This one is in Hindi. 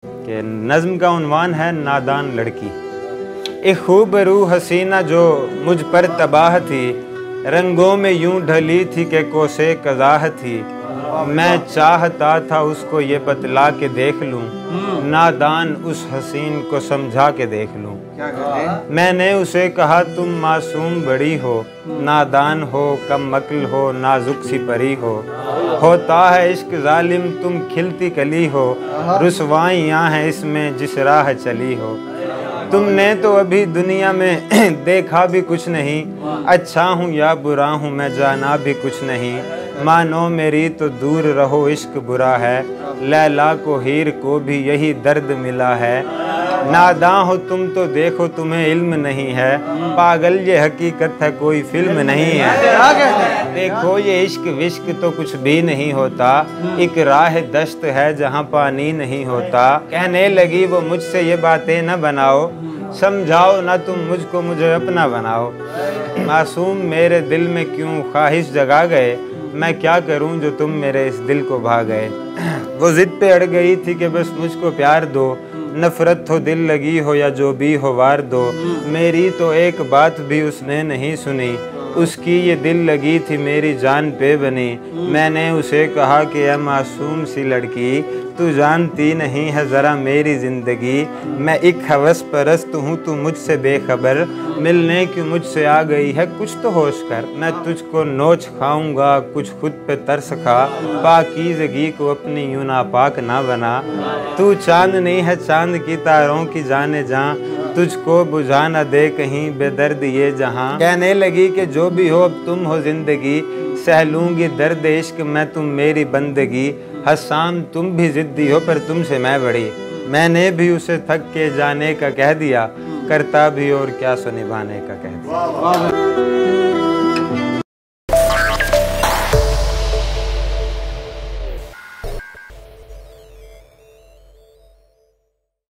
कि नज़्म का उन्वान है नादान लड़की। एक खूबरू हसीना जो मुझ पर तबाह थी, रंगों में यूं ढली थी कि कोसे कज़ाह थी। मैं चाहता था उसको ये बतला के देख लूं, नादान उस हसीन को समझा के देख लूं। मैंने उसे कहा तुम मासूम बड़ी हो, नादान हो, कम अक्ल हो, नाजुक सी परी हो। होता है इश्क जालिम तुम खिलती कली हो, रुसवाइयाँ हैं इसमें जिस राह चली हो। तुमने तो अभी दुनिया में देखा भी कुछ नहीं, अच्छा हूँ या बुरा हूँ मैं जाना भी कुछ नहीं। मानो मेरी तो दूर रहो इश्क बुरा है, लैला को हीर को भी यही दर्द मिला है। नादां हो तुम तो देखो तुम्हें इल्म नहीं है, पागल ये हकीकत है कोई फिल्म नहीं है। देखो ये इश्क विश्क तो कुछ भी नहीं होता, एक राह दश्त है जहाँ पानी नहीं होता। कहने लगी वो मुझसे ये बातें न बनाओ, समझाओ ना तुम मुझको मुझे अपना बनाओ। मासूम मेरे दिल में क्यों ख्वाहिश जगा गए, मैं क्या करूं जो तुम मेरे इस दिल को भा गए। वो जिद पे अड़ गई थी कि बस मुझको प्यार दो, नफरत हो दिल लगी हो या जो भी हो वार दो। मेरी तो एक बात भी उसने नहीं सुनी, उसकी ये दिल लगी थी मेरी जान पे बनी। मैंने उसे कहा कि यह मासूम सी लड़की, तू जानती नहीं है ज़रा मेरी ज़िंदगी। मैं एक हवस परस्त हूँ तू मुझसे बेखबर, मिलने की मुझसे आ गई है कुछ तो होश कर। मैं तुझको नोच खाऊंगा कुछ खुद पे तरस खा, पाकीज़गी को अपनी यूं नापाक ना बना। तू चांद नहीं है चांद की तारों की जाने जा, तुझको बुझा न दे कहीं बेदर्द ये जहां। कहने लगी कि जो भी हो अब तुम हो जिंदगी, सह लूंगी दर्द इश्क मैं तुम मेरी बंदगी। हसाम तुम भी जिद्दी हो पर तुमसे मैं बड़ी, मैंने भी उसे थक के जाने का कह दिया, करता भी और क्या सो निभाने का कह दिया।